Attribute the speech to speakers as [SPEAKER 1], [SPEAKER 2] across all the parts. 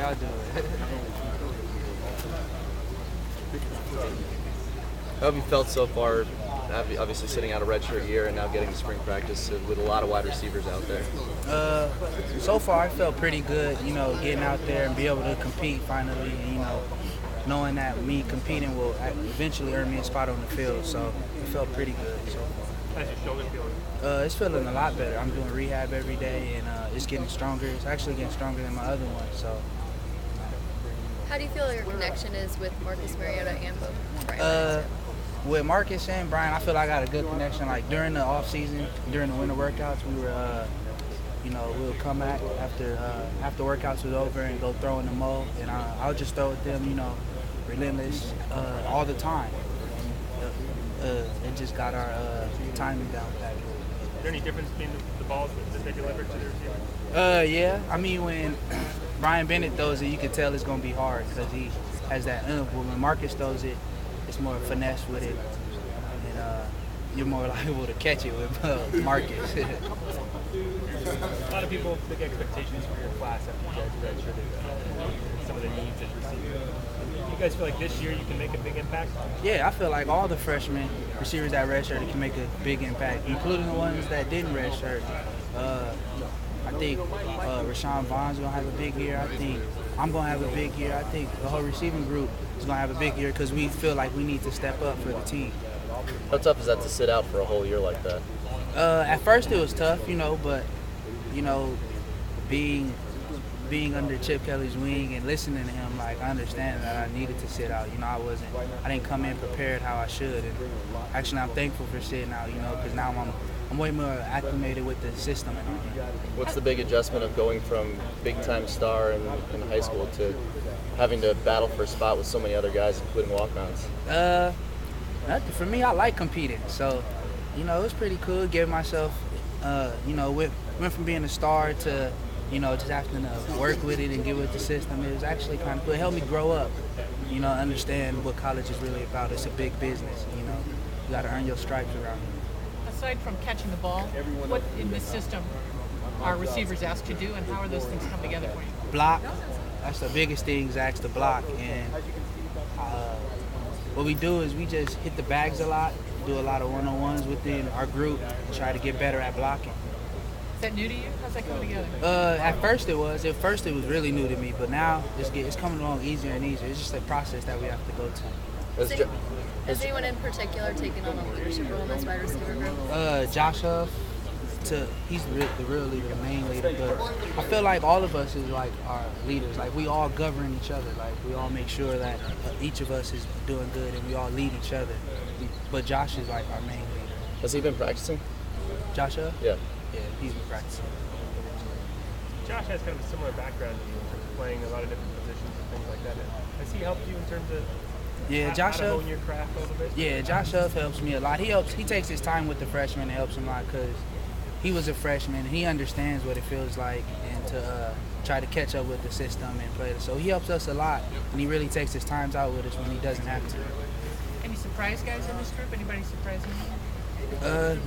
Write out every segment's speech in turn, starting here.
[SPEAKER 1] y'all doing?
[SPEAKER 2] How have you felt so far, obviously sitting out a redshirt year and now getting to spring practice with a lot of wide receivers out there?
[SPEAKER 1] So far, I felt pretty good, getting out there and be able to compete finally, and, knowing that me competing will eventually earn me a spot on the field. So it felt pretty good so far.
[SPEAKER 3] How's your shoulder feeling?
[SPEAKER 1] It's feeling a lot better. I'm doing rehab every day, and it's getting stronger. It's actually getting stronger than my other one. So.
[SPEAKER 4] How do you feel your connection is with Marcus Mariota and Brian?
[SPEAKER 1] With Marcus and Brian, I feel I got a good connection. Like during the off season, during the winter workouts, we were, we'll come back after workouts was over and go throw in the mow, and I'll just throw with them, relentless all the time. It just got our timing down pat.
[SPEAKER 3] Is there any difference between the balls that they deliver to the receiver?
[SPEAKER 1] Yeah. I mean, when Brian Bennett throws it, you can tell it's going to be hard because he has that when Marcus throws it, it's more finesse with it, and you're more liable to catch it with Marcus.
[SPEAKER 3] A lot of people have big expectations for your class after you guys redshirted some of the needs as receivers. You guys feel like this year you can make a big impact?
[SPEAKER 1] Yeah, I feel like all the freshmen receivers that redshirted can make a big impact, including the ones that didn't redshirt. I think Rashawn Vaughn's going to have a big year. I think I'm going to have a big year. I think the whole receiving group is going to have a big year because we feel like we need to step up for the team.
[SPEAKER 2] How tough is that to sit out for a whole year like that?
[SPEAKER 1] At first it was tough, but, being under Chip Kelly's wing and listening to him, like, I understand that I needed to sit out. I didn't come in prepared how I should. And actually, I'm thankful for sitting out, because now I'm way more acclimated with the system and all.
[SPEAKER 2] What's the big adjustment of going from big-time star in high school to having to battle for a spot with so many other guys, including walk-ons?
[SPEAKER 1] Nothing. For me, I like competing. So, it was pretty cool giving myself, went from being a star to, just having to work with it and get with the system. It was actually kind of cool. It helped me grow up, understand what college is really about. It's a big business, You got to earn your stripes around it.
[SPEAKER 5] Aside from catching the ball, what in this system are receivers asked to do, and how are those things come together for you?
[SPEAKER 1] Block. That's the biggest thing is asked to block. And what we do is we just hit the bags a lot, do a lot of one-on-ones within our group, and try to get better at blocking.
[SPEAKER 5] Is that new to you? How's that coming together?
[SPEAKER 1] At first it was. At first it was really new to me, but now it's coming along easier and easier. It's just a process that we have to go to.
[SPEAKER 4] Has anyone in particular taken on a leadership role in this wide receiver group?
[SPEAKER 1] Josh Huff, he's the real leader, the main leader. But I feel like all of us is like our leaders. Like we all govern each other. Like we all make sure that each of us is doing good and we all lead each other. But Josh is like our main leader.
[SPEAKER 2] Has he been practicing?
[SPEAKER 1] Josh Huff?
[SPEAKER 2] Yeah.
[SPEAKER 1] Yeah, he's been practicing.
[SPEAKER 3] Josh has kind of a similar background to you in terms of playing a lot of different positions and things like that. Has he helped you in terms of how to hone your craft a little bit?
[SPEAKER 1] Yeah, Josh Huff helps me a lot. He takes his time with the freshmen and helps him a lot because he was a freshman and he understands what it feels like and to try to catch up with the system and play. So he helps us a lot, and he really takes his times out with us when he doesn't have to.
[SPEAKER 5] Any surprise guys in this group? Anybody surprising you?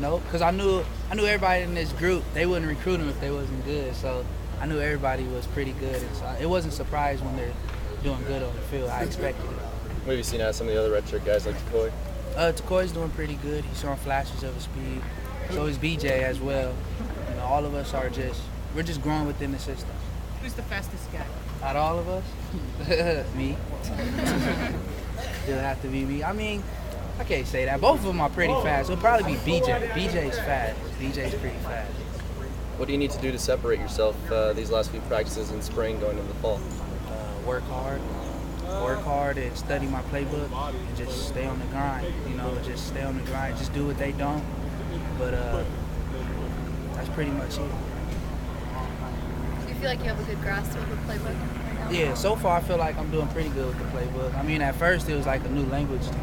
[SPEAKER 1] No, because I knew everybody in this group. They wouldn't recruit him if they wasn't good. So I knew everybody was pretty good, and so it wasn't surprised when they're doing good on the field. I expected it.
[SPEAKER 2] What have you seen out of some of the other redshirt guys like Takoy?
[SPEAKER 1] Takoy's doing pretty good. He's showing flashes of his speed. So is BJ as well. All of us we're just growing within the system.
[SPEAKER 5] Who's the fastest guy?
[SPEAKER 1] Out of all of us? Me. It'll have to be me. I mean, I can't say that. Both of them are pretty fast. It'll probably be BJ. BJ's fast. BJ's pretty fast.
[SPEAKER 2] What do you need to do to separate yourself these last few practices in spring going into the fall?
[SPEAKER 1] Work hard and study my playbook and just stay on the grind. Just stay on the grind. Just do what they don't. But that's pretty much it.
[SPEAKER 4] Do you feel like you have a good grasp of the playbook?
[SPEAKER 1] Yeah, so far I feel like I'm doing pretty good with the playbook. I mean, at first it was like a new language to me.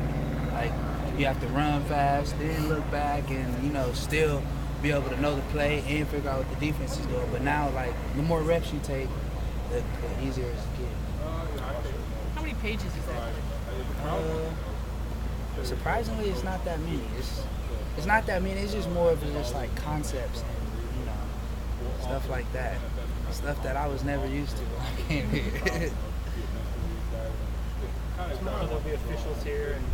[SPEAKER 1] Like, you have to run fast, then look back, and, still be able to know the play and figure out what the defense is doing. But now, like, the more reps you take, the easier it's to get.
[SPEAKER 5] How many pages is that?
[SPEAKER 1] Surprisingly, it's not that many. It's not that many. It's just more of just like concepts and stuff like that. stuff that I was never used to when I came here.
[SPEAKER 3] Tomorrow there'll be officials here, and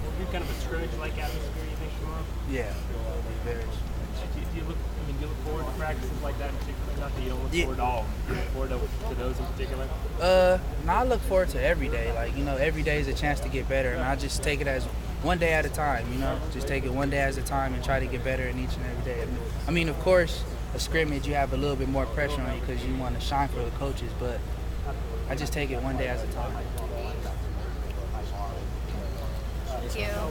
[SPEAKER 3] will be kind of a scrimmage-like atmosphere, you think, tomorrow?
[SPEAKER 1] Yeah, very.
[SPEAKER 3] Do you look forward to practices like that in particular? Not that you don't look forward to all. Do you look forward to those in particular?
[SPEAKER 1] No, I look forward to every day. Like, every day is a chance to get better, and I just take it as one day at a time, Just take it one day at a time and try to get better in each and every day. I mean, of course, a scrimmage, you have a little bit more pressure on you because you want to shine for the coaches, but I just take it one day at a time.
[SPEAKER 4] Thank you.